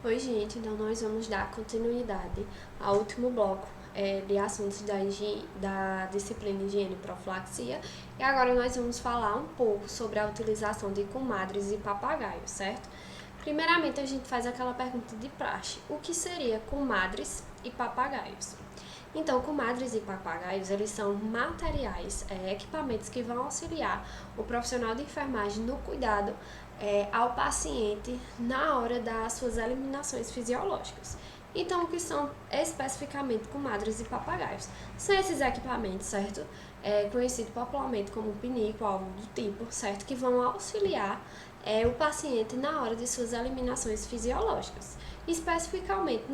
Oi, gente, então nós vamos dar continuidade ao último bloco de assuntos da disciplina Higiene e Profilaxia. E agora nós vamos falar um pouco sobre a utilização de comadres e papagaios, certo? Primeiramente, a gente faz aquela pergunta de praxe: o que seria comadres e papagaios? Então, comadres e papagaios, eles são materiais, equipamentos que vão auxiliar o profissional de enfermagem no cuidado ao paciente na hora das suas eliminações fisiológicas. Então, o que são especificamente comadres e papagaios? São esses equipamentos, certo? Conhecido popularmente como pinico, algo do tipo, certo? Que vão auxiliar o paciente na hora de suas eliminações fisiológicas, especificamente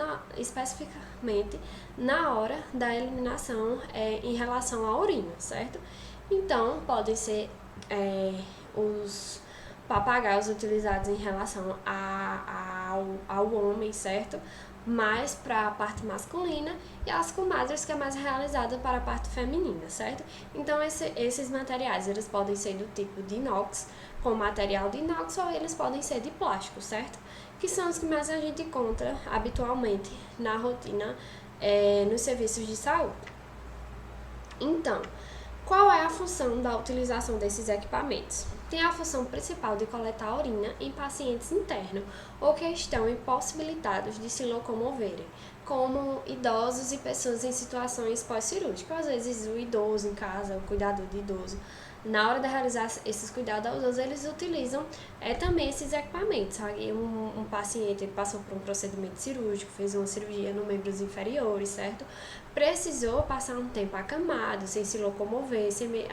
na hora da eliminação em relação à urina, certo? Então, podem ser os papagaios utilizados em relação ao homem, certo? Mais para a parte masculina, e as comadres, que é mais realizada para a parte feminina, certo? Então, esses materiais, eles podem ser do tipo de inox, com material de inox, ou eles podem ser de plástico, certo? Que são os que mais a gente encontra habitualmente na rotina nos serviços de saúde. Então, qual é a função da utilização desses equipamentos? Tem a função principal de coletar urina em pacientes internos ou que estão impossibilitados de se locomoverem, como idosos e pessoas em situações pós-cirúrgicas. Às vezes o idoso em casa, o cuidador de idoso, na hora de realizar esses cuidados aos idosos, eles utilizam também esses equipamentos. Um paciente ele passou por um procedimento cirúrgico, fez uma cirurgia nos membros inferiores, certo? Precisou passar um tempo acamado, sem se locomover,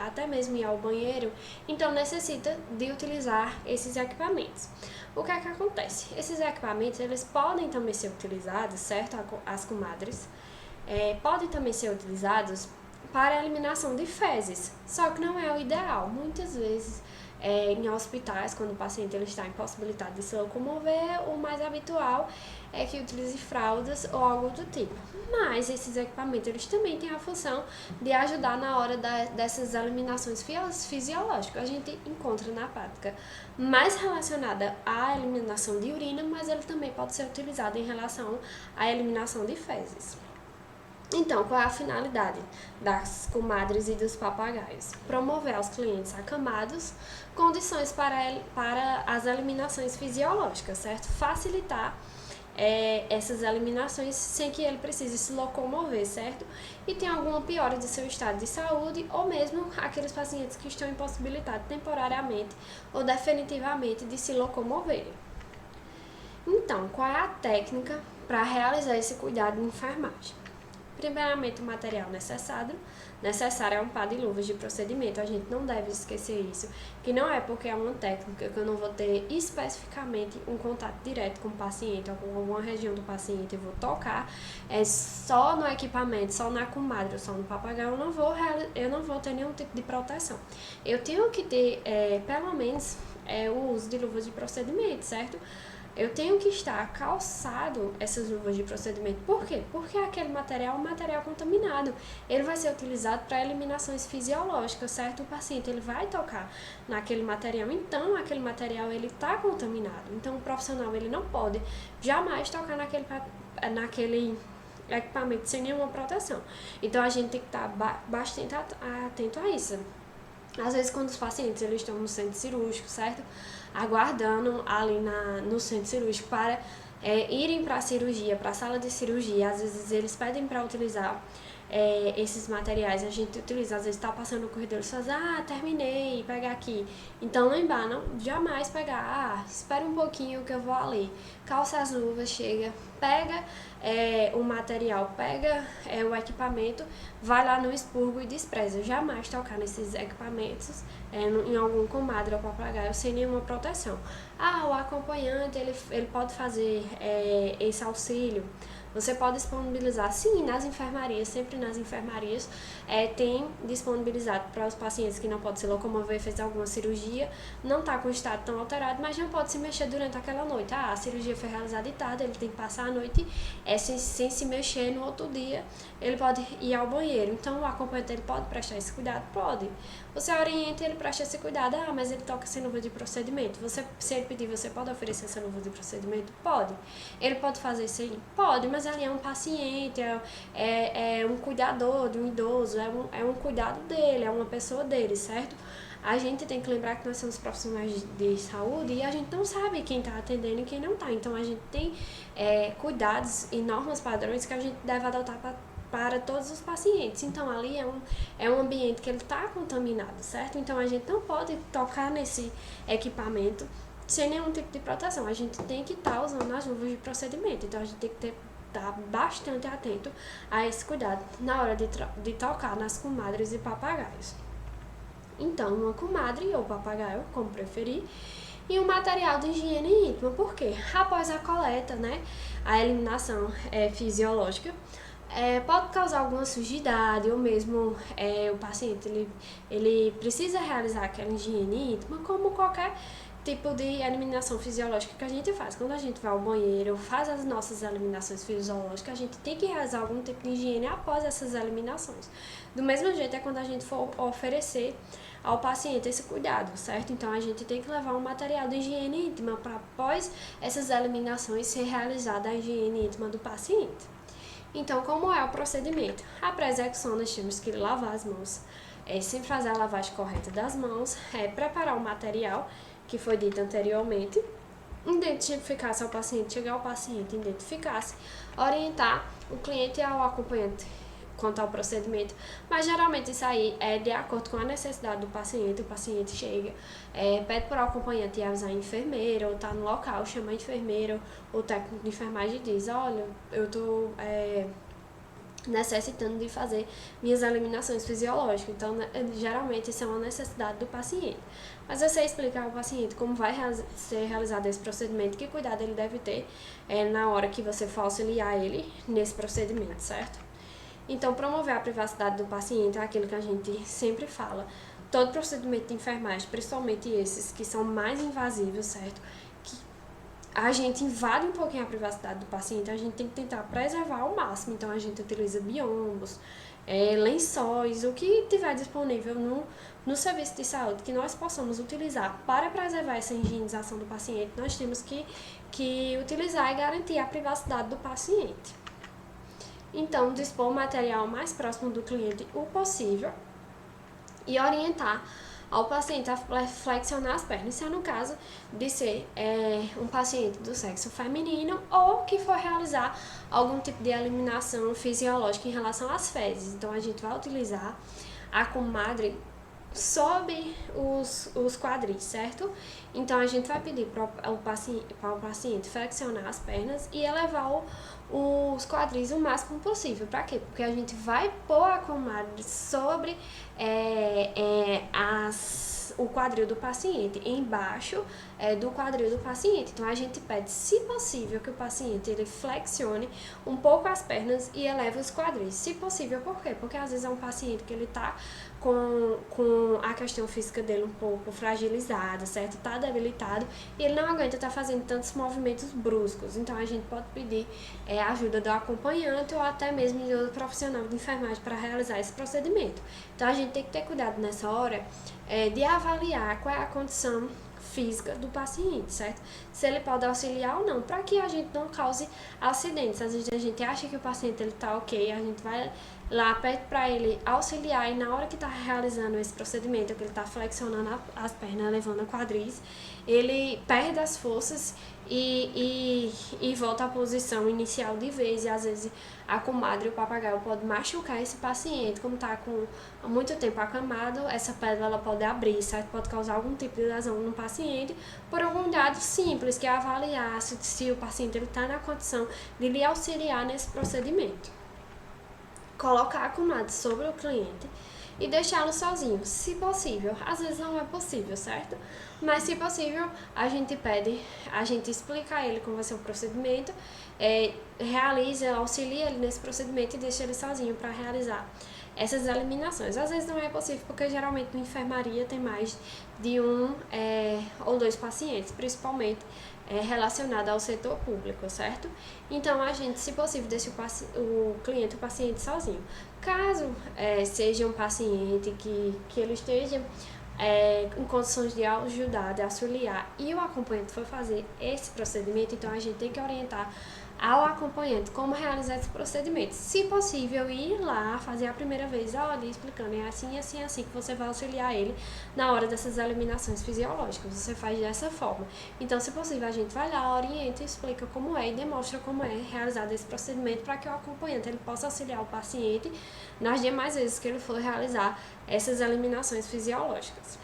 até mesmo ir ao banheiro, então necessita de utilizar esses equipamentos. O que é que acontece? Esses equipamentos, eles podem também ser utilizados, certo? As comadres, podem também ser utilizados para a eliminação de fezes, só que não é o ideal. Muitas vezes, em hospitais, quando o paciente ele está impossibilitado de se locomover, o mais habitual é que utilize fraldas ou algo do tipo. Mas esses equipamentos eles também têm a função de ajudar na hora dessas eliminações fisiológicas. A gente encontra na prática mais relacionada à eliminação de urina, mas ele também pode ser utilizado em relação à eliminação de fezes. Então, qual é a finalidade das comadres e dos papagaios? Promover aos clientes acamados condições para as eliminações fisiológicas, certo? Facilitar essas eliminações sem que ele precise se locomover, certo? E tem alguma piora de seu estado de saúde, ou mesmo aqueles pacientes que estão impossibilitados temporariamente ou definitivamente de se locomoverem. Então, qual é a técnica para realizar esse cuidado de enfermagem? Primeiramente, o material necessário é um par de luvas de procedimento. A gente não deve esquecer isso, que não é porque é uma técnica que eu não vou ter especificamente um contato direto com o paciente ou com alguma região do paciente, eu vou tocar só no equipamento, só na comadre, só no papagaio, eu não vou ter nenhum tipo de proteção. Eu tenho que ter, pelo menos, o uso de luvas de procedimento, certo? Eu tenho que estar calçado essas luvas de procedimento. Por quê? Porque aquele material é um material contaminado. Ele vai ser utilizado para eliminações fisiológicas, certo? O paciente ele vai tocar naquele material, então aquele material ele está contaminado. Então o profissional ele não pode jamais tocar naquele equipamento sem nenhuma proteção. Então a gente tem que estar bastante atento a isso. Às vezes, quando os pacientes eles estão no centro cirúrgico, certo? Aguardando ali no centro cirúrgico para irem para a cirurgia, para a sala de cirurgia, às vezes eles pedem para utilizar esses materiais, a gente utiliza, às vezes está passando no corredor e faz, terminei, pega aqui. Então, lembrar, não, jamais pegar, espera um pouquinho que eu vou ali. Calça as luvas, chega, pega o material, pega o equipamento, vai lá no expurgo e despreza. Jamais tocar nesses equipamentos em algum comadre ou papagaio sem nenhuma proteção. O acompanhante, ele pode fazer esse auxílio, Você pode disponibilizar, sim, nas enfermarias, sempre nas enfermarias, tem disponibilizado para os pacientes que não podem se locomover, fez alguma cirurgia, não está com o estado tão alterado, mas não pode se mexer durante aquela noite. A cirurgia foi realizada de tarde, ele tem que passar a noite sem se mexer. No outro dia, ele pode ir ao banheiro. Então, o acompanhante ele pode prestar esse cuidado? Pode. Você orienta e ele presta esse cuidado. Mas ele toca sem luva de procedimento. Se ele pedir, você pode oferecer essa luva de procedimento? Pode. Ele pode fazer isso aí? Pode, mas ali é um paciente, é um cuidador de um idoso, é um cuidado dele, é uma pessoa dele, certo? A gente tem que lembrar que nós somos profissionais de saúde e a gente não sabe quem está atendendo e quem não está. Então, a gente tem cuidados e normas padrões que a gente deve adotar para todos os pacientes. Então, ali é um ambiente que ele está contaminado, certo? Então, a gente não pode tocar nesse equipamento sem nenhum tipo de proteção. A gente tem que estar usando as luvas de procedimento. Então, a gente tem que estar bastante atento a esse cuidado na hora de tocar nas comadres e papagaios. Então, uma comadre ou papagaio, como preferir, e um material de higiene íntima. Por quê? Após a coleta, né, a eliminação fisiológica, pode causar alguma sujidade, ou mesmo o paciente ele precisa realizar aquela higiene íntima, como qualquer tipo de eliminação fisiológica que a gente faz. Quando a gente vai ao banheiro, faz as nossas eliminações fisiológicas, a gente tem que realizar algum tipo de higiene após essas eliminações. Do mesmo jeito é quando a gente for oferecer ao paciente esse cuidado, certo? Então, a gente tem que levar um material de higiene íntima para após essas eliminações ser realizada a higiene íntima do paciente. Então, como é o procedimento? Após a execução, nós temos que lavar as mãos, sempre fazer a lavagem correta das mãos, preparar o material que foi dito anteriormente, identificar-se ao paciente, chegar ao paciente, identificar-se, orientar o cliente e ao acompanhante quanto ao procedimento, mas geralmente isso aí é de acordo com a necessidade do paciente. O paciente chega, pede para o acompanhante ir avisar a enfermeira, ou está no local, chama a enfermeira, o técnico de enfermagem diz, olha, eu estou necessitando de fazer minhas eliminações fisiológicas. Então, geralmente isso é uma necessidade do paciente. Mas eu sei explicar ao paciente como vai ser realizado esse procedimento, que cuidado ele deve ter na hora que você for auxiliar ele nesse procedimento, certo? Então, promover a privacidade do paciente é aquilo que a gente sempre fala. Todo procedimento de enfermagem, principalmente esses que são mais invasivos, certo? Que a gente invade um pouquinho a privacidade do paciente, a gente tem que tentar preservar ao máximo. Então, a gente utiliza biombos, lençóis, o que tiver disponível no serviço de saúde que nós possamos utilizar para preservar essa higienização do paciente, nós temos que utilizar e garantir a privacidade do paciente. Então, dispor o material mais próximo do cliente o possível e orientar ao paciente a flexionar as pernas. Isso é no caso de ser um paciente do sexo feminino ou que for realizar algum tipo de eliminação fisiológica em relação às fezes. Então, a gente vai utilizar a comadre sob os quadris, certo? Então, a gente vai pedir para o paciente flexionar as pernas e elevar os quadris o máximo possível. Para quê? Porque a gente vai pôr a comadre sobre o quadril do paciente, embaixo do quadril do paciente. Então, a gente pede, se possível, que o paciente ele flexione um pouco as pernas e eleve os quadris. Se possível, por quê? Porque às vezes é um paciente que ele tá com a questão física dele um pouco fragilizada, certo? Tá debilitado e ele não aguenta estar fazendo tantos movimentos bruscos. Então, a gente pode pedir a ajuda do acompanhante ou até mesmo do profissional de enfermagem para realizar esse procedimento. Então, a gente tem que ter cuidado nessa hora de avaliar qual é a condição física do paciente, certo? Se ele pode auxiliar ou não, para que a gente não cause acidentes. Às vezes a gente acha que o paciente ele tá ok, a gente vai lá, pede para ele auxiliar e na hora que está realizando esse procedimento, que ele está flexionando as pernas, levando a quadris, ele perde as forças e volta à posição inicial de vez, e às vezes a comadre, o papagaio, pode machucar esse paciente, como está com muito tempo acamado, essa pedra ela pode abrir, certo? Pode causar algum tipo de lesão no paciente, por algum dado simples, que é avaliar se o paciente está na condição de lhe auxiliar nesse procedimento. Colocar a comadre sobre o cliente e deixá-lo sozinho, se possível. Às vezes não é possível, certo? Mas se possível, a gente pede, a gente explica a ele como vai ser o procedimento, realiza, auxilia ele nesse procedimento e deixa ele sozinho para realizar essas eliminações. Às vezes não é possível, porque geralmente na enfermaria tem mais de um ou dois pacientes, principalmente relacionado ao setor público, certo? Então, a gente, se possível, deixa o cliente, o paciente sozinho. Caso seja um paciente que ele esteja em condições de ajudar, de auxiliar, e o acompanhante for fazer esse procedimento, então a gente tem que orientar ao acompanhante como realizar esse procedimento. Se possível, ir lá, fazer a primeira vez, olha, explicando, é assim, assim, assim, que você vai auxiliar ele na hora dessas eliminações fisiológicas. Você faz dessa forma. Então, se possível, a gente vai lá, orienta, explica como é e demonstra como é realizado esse procedimento para que o acompanhante ele possa auxiliar o paciente nas demais vezes que ele for realizar essas eliminações fisiológicas.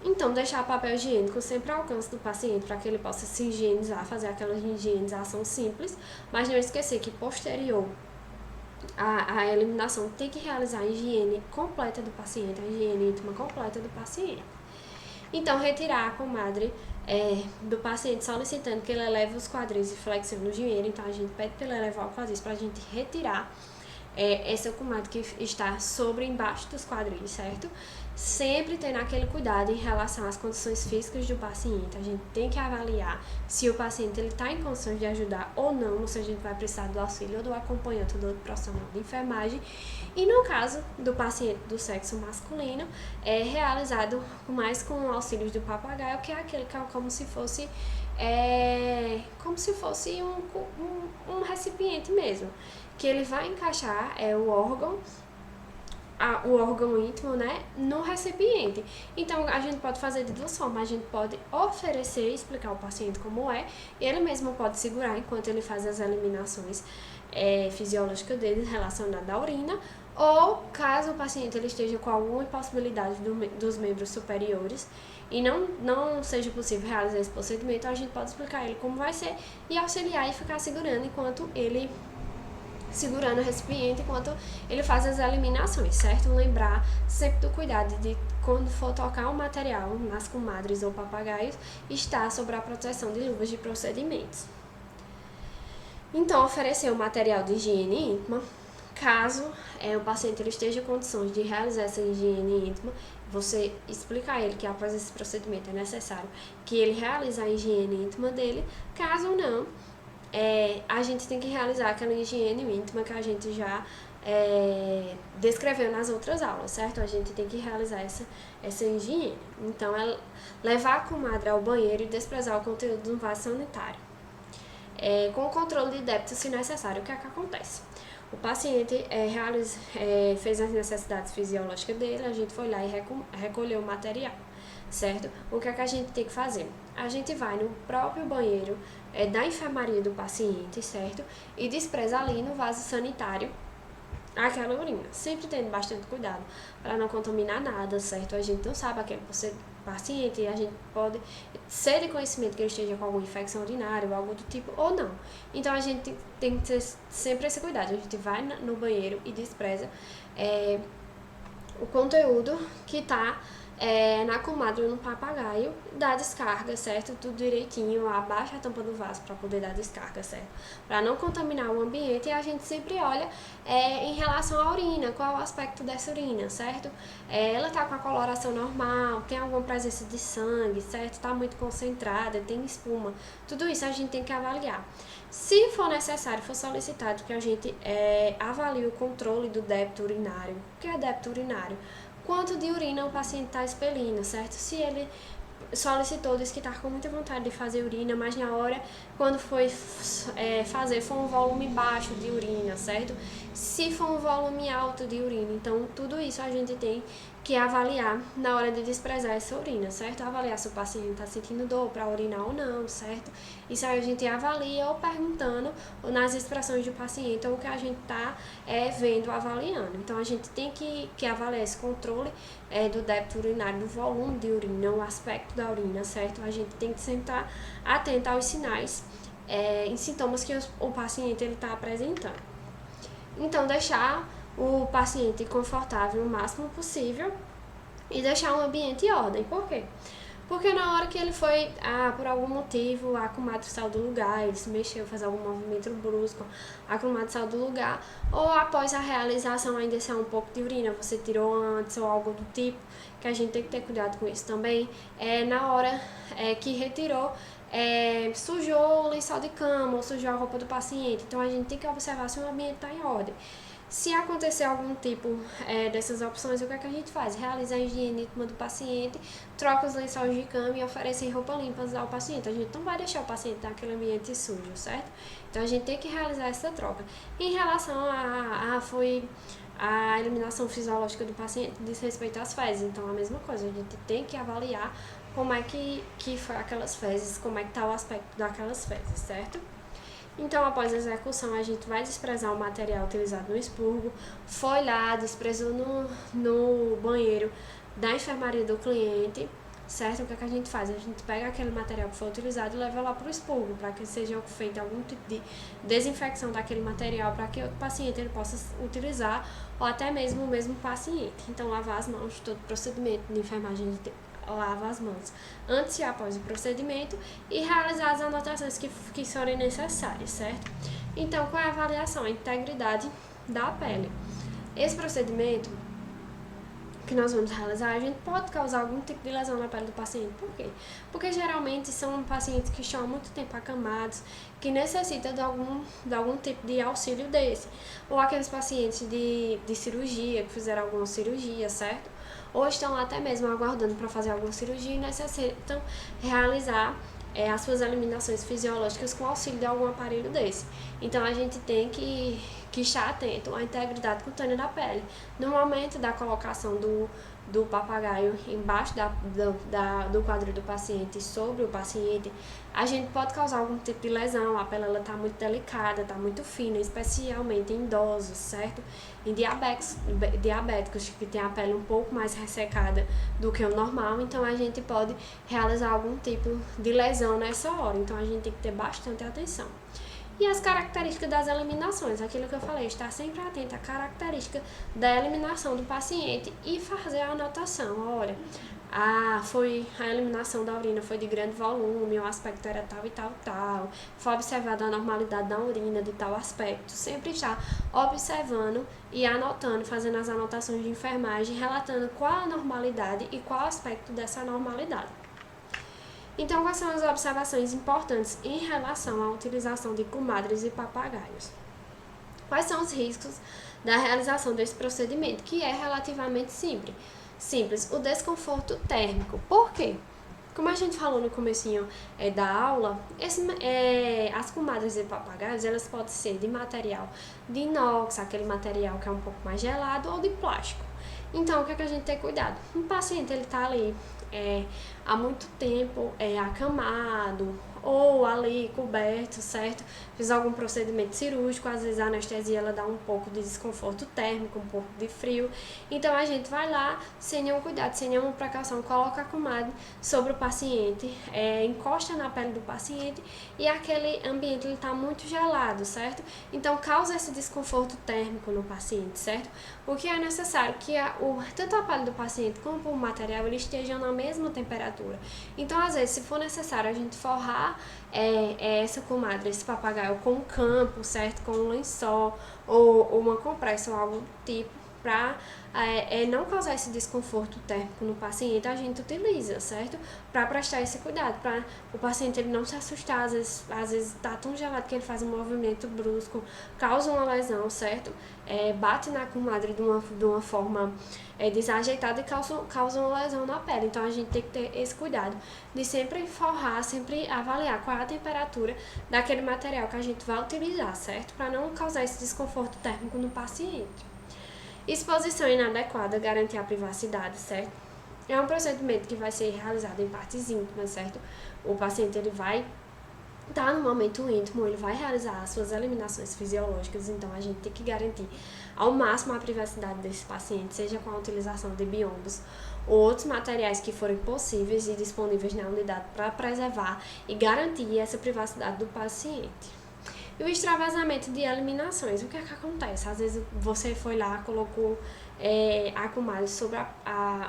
Então, deixar papel higiênico sempre ao alcance do paciente para que ele possa se higienizar, fazer aquela higienização simples, mas não esquecer que posterior à eliminação tem que realizar a higiene completa do paciente, a higiene íntima completa do paciente. Então, retirar a comadre do paciente solicitando que ele eleve os quadris e flexione o joelho. Então, a gente pede para ele elevar o quadris para a gente retirar essa comadre que está sobre embaixo dos quadris, certo? Sempre tendo aquele cuidado em relação às condições físicas do paciente. A gente tem que avaliar se o paciente está em condições de ajudar ou não, ou se a gente vai precisar do auxílio ou do acompanhante ou do outro profissional de enfermagem. E no caso do paciente do sexo masculino, é realizado mais com o auxílio do papagaio, que é aquele que é como se fosse um recipiente mesmo, que ele vai encaixar o órgão íntimo, né, no recipiente. Então, a gente pode fazer de duas formas. A gente pode oferecer e explicar ao paciente como é, e ele mesmo pode segurar enquanto ele faz as eliminações fisiológicas dele relacionadas à urina, ou caso o paciente ele esteja com alguma impossibilidade dos membros superiores e não seja possível realizar esse procedimento, a gente pode explicar a ele como vai ser e auxiliar e ficar segurando o recipiente enquanto ele faz as eliminações, certo? Lembrar sempre do cuidado de, quando for tocar o material nas comadres ou papagaios, estar sob a proteção de luvas de procedimentos. Então, oferecer o material de higiene íntima. Caso o paciente ele esteja em condições de realizar essa higiene íntima, você explica a ele que após esse procedimento é necessário que ele realize a higiene íntima dele. Caso não, a gente tem que realizar aquela higiene íntima que a gente já descreveu nas outras aulas, certo? A gente tem que realizar essa higiene. Então, é levar a comadre ao banheiro e desprezar o conteúdo do vaso sanitário. Com o controle de débito, se necessário. O que é que acontece? O paciente fez as necessidades fisiológicas dele, a gente foi lá e recolheu o material, certo? O que é que a gente tem que fazer? A gente vai no próprio banheiro da enfermaria do paciente, certo? E despreza ali no vaso sanitário aquela urina, sempre tendo bastante cuidado para não contaminar nada, certo? A gente não sabe aquele paciente, a gente pode ser de conhecimento que ele esteja com alguma infecção urinária ou algo do tipo, ou não. Então, a gente tem que ter sempre esse cuidado. A gente vai no banheiro e despreza o conteúdo que está na comadre ou no papagaio, dá descarga, certo? Tudo direitinho, abaixa a tampa do vaso para poder dar descarga, certo? Para não contaminar o ambiente, e a gente sempre olha em relação à urina, qual é o aspecto dessa urina, certo? Ela tá com a coloração normal, tem alguma presença de sangue, certo? Tá muito concentrada, tem espuma, tudo isso a gente tem que avaliar. Se for necessário, for solicitado que a gente avalie o controle do débito urinário. O que é débito urinário? Quanto de urina o paciente está expelindo, certo? Se ele solicitou, disse que está com muita vontade de fazer urina, mas na hora, quando foi fazer, foi um volume baixo de urina, certo? Se for um volume alto de urina, então tudo isso a gente tem que avaliar na hora de desprezar essa urina, certo? Avaliar se o paciente está sentindo dor para urinar ou não, certo? Isso aí a gente avalia ou perguntando ou nas expressões do paciente ou o que a gente está vendo, avaliando. Então, a gente tem que avaliar esse controle do débito urinário, do volume de urina, o aspecto da urina, certo? A gente tem que sempre estar atento aos sinais e sintomas que o paciente está apresentando. Então, deixar o paciente confortável o máximo possível e deixar o ambiente em ordem. Por quê? Porque na hora que ele foi, por algum motivo, a comadre saiu do lugar, ele se mexeu, fez algum movimento brusco, a comadre saiu do lugar, ou após a realização ainda saiu um pouco de urina, você tirou antes ou algo do tipo, que a gente tem que ter cuidado com isso também. Na hora que retirou, sujou o lençol de cama ou sujou a roupa do paciente, então a gente tem que observar se o ambiente está em ordem. Se acontecer algum tipo dessas opções, o que é que a gente faz? Realiza a higiene íntima do paciente, troca os lençóis de cama e oferece roupa limpa ao paciente. A gente não vai deixar o paciente naquele ambiente sujo, certo? Então a gente tem que realizar essa troca. Em relação a eliminação fisiológica do paciente diz respeito às fezes, então a mesma coisa, a gente tem que avaliar como é que foi aquelas fezes, como é que está o aspecto daquelas fezes, certo? Então, após a execução, a gente vai desprezar o material utilizado no expurgo, foi lá, desprezou no banheiro da enfermaria do cliente, certo? O que é que a gente faz? A gente pega aquele material que foi utilizado e leva lá para o expurgo, para que seja feita algum tipo de desinfecção daquele material, para que outro paciente ele possa utilizar, ou até mesmo o mesmo paciente. Então, lavar as mãos, todo procedimento de enfermagem lava as mãos antes e após o procedimento e realizar as anotações que forem necessárias, certo? Então, qual é a avaliação? A integridade da pele. Esse procedimento que nós vamos realizar, a gente pode causar algum tipo de lesão na pele do paciente. Por quê? Porque geralmente são pacientes que estão há muito tempo acamados, que necessitam de algum tipo de auxílio desse. Ou aqueles pacientes de cirurgia, que fizeram alguma cirurgia, certo? Ou estão até mesmo aguardando para fazer alguma cirurgia e necessitam realizar as suas eliminações fisiológicas com auxílio de algum aparelho desse. Então a gente tem que estar atento à integridade cutânea da pele. No momento da colocação do papagaio embaixo do quadril do paciente, sobre o paciente, a gente pode causar algum tipo de lesão, a pele está muito delicada, está muito fina, especialmente em idosos, certo? Em diabéticos que têm a pele um pouco mais ressecada do que o normal, então a gente pode realizar algum tipo de lesão nessa hora, então a gente tem que ter bastante atenção. E as características das eliminações, aquilo que eu falei, estar sempre atento à característica da eliminação do paciente e fazer a anotação. Olha, a eliminação da urina foi de grande volume, o aspecto era tal e tal, tal. Foi observada a normalidade da urina de tal aspecto. Sempre estar observando e anotando, fazendo as anotações de enfermagem, relatando qual a normalidade e qual o aspecto dessa normalidade. Então, quais são as observações importantes em relação à utilização de comadres e papagaios? Quais são os riscos da realização desse procedimento, que é relativamente simples? O desconforto térmico. Por quê? Como a gente falou no comecinho da aula, as comadres e papagaios, elas podem ser de material de inox, aquele material que é um pouco mais gelado, ou de plástico. Então, o que é que a gente tem que cuidado? Um paciente, ele está ali há muito tempo acamado ou ali coberto, certo? Fiz algum procedimento cirúrgico, às vezes a anestesia ela dá um pouco de desconforto térmico, um pouco de frio. Então a gente vai lá, sem nenhum cuidado, sem nenhuma precaução, coloca a comadre sobre o paciente, encosta na pele do paciente e aquele ambiente está muito gelado, certo? Então causa esse desconforto térmico no paciente, certo? O que é necessário que tanto a pele do paciente como o material ele estejam na mesma temperatura. Então, às vezes, se for necessário a gente forrar essa comadre, esse papagaio com um campo, certo? Com um lençol ou uma compressa ou algo do tipo, para não causar esse desconforto térmico no paciente, a gente utiliza, certo? Para prestar esse cuidado, para o paciente ele não se assustar, às vezes tá tão gelado que ele faz um movimento brusco, causa uma lesão, certo? Bate na comadre de uma forma desajeitada e causa uma lesão na pele. Então a gente tem que ter esse cuidado de sempre forrar, sempre avaliar qual é a temperatura daquele material que a gente vai utilizar, certo? Para não causar esse desconforto térmico no paciente. Exposição inadequada, garantir a privacidade, certo? É um procedimento que vai ser realizado em partes íntimas, certo? O paciente ele vai estar no momento íntimo, ele vai realizar as suas eliminações fisiológicas, então a gente tem que garantir ao máximo a privacidade desse paciente, seja com a utilização de biombos ou outros materiais que forem possíveis e disponíveis na unidade para preservar e garantir essa privacidade do paciente. E o extravasamento de eliminações, o que é que acontece? Às vezes você foi lá, colocou a comadre sobre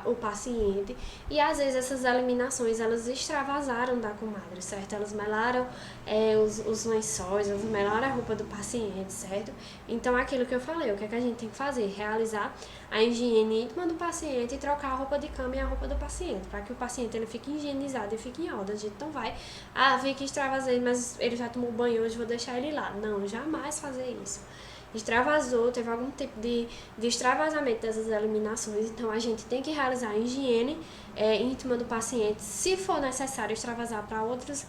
o paciente e às vezes essas eliminações elas extravasaram da comadre, certo? Elas melaram os lençóis, elas melaram a roupa do paciente, certo? Então aquilo que eu falei, o que é que a gente tem que fazer? Realizar a higiene íntima do paciente e trocar a roupa de cama e a roupa do paciente, para que o paciente ele fique higienizado e fique em ordem. A gente não vai, vi que extravasei, mas ele já tomou banho hoje, vou deixar ele lá. Não, jamais fazer isso. Extravasou, teve algum tipo de extravasamento dessas eliminações, então a gente tem que realizar a higiene íntima do paciente, se for necessário extravasar para outras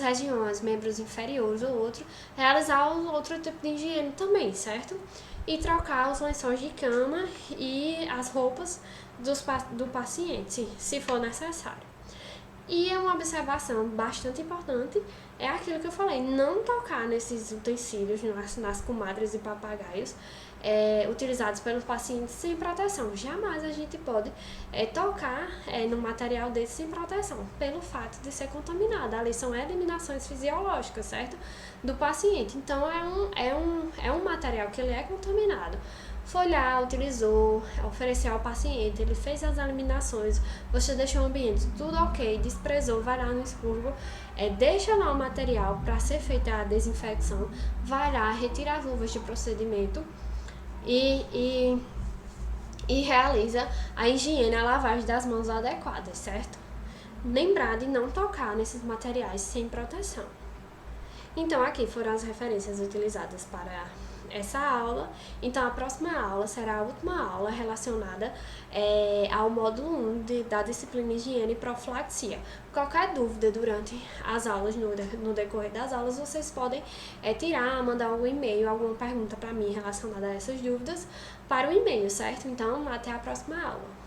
regiões, membros inferiores ou outro, realizar outro tipo de higiene também, certo? E trocar os lençóis de cama e as roupas do paciente, se for necessário. E uma observação bastante importante é aquilo que eu falei, não tocar nesses utensílios, nas comadres e papagaios utilizados pelos pacientes sem proteção. Jamais a gente pode tocar no material desse sem proteção, pelo fato de ser contaminado. Ali são eliminações fisiológicas, certo? Do paciente. Então é um material que ele é contaminado. Foi lá, utilizou, ofereceu ao paciente, ele fez as eliminações, você deixou o ambiente tudo ok, desprezou, vai lá no expurgo, deixa lá o material para ser feita a desinfecção, vai lá, retira as luvas de procedimento e realiza a higiene, a lavagem das mãos adequadas, certo? Lembrar de não tocar nesses materiais sem proteção. Então aqui foram as referências utilizadas para essa aula. Então a próxima aula será a última aula relacionada ao módulo 1 da disciplina Higiene e Profilaxia. Qualquer dúvida durante as aulas, no decorrer das aulas, vocês podem tirar, mandar algum e-mail, alguma pergunta para mim relacionada a essas dúvidas para o e-mail, certo? Então até a próxima aula.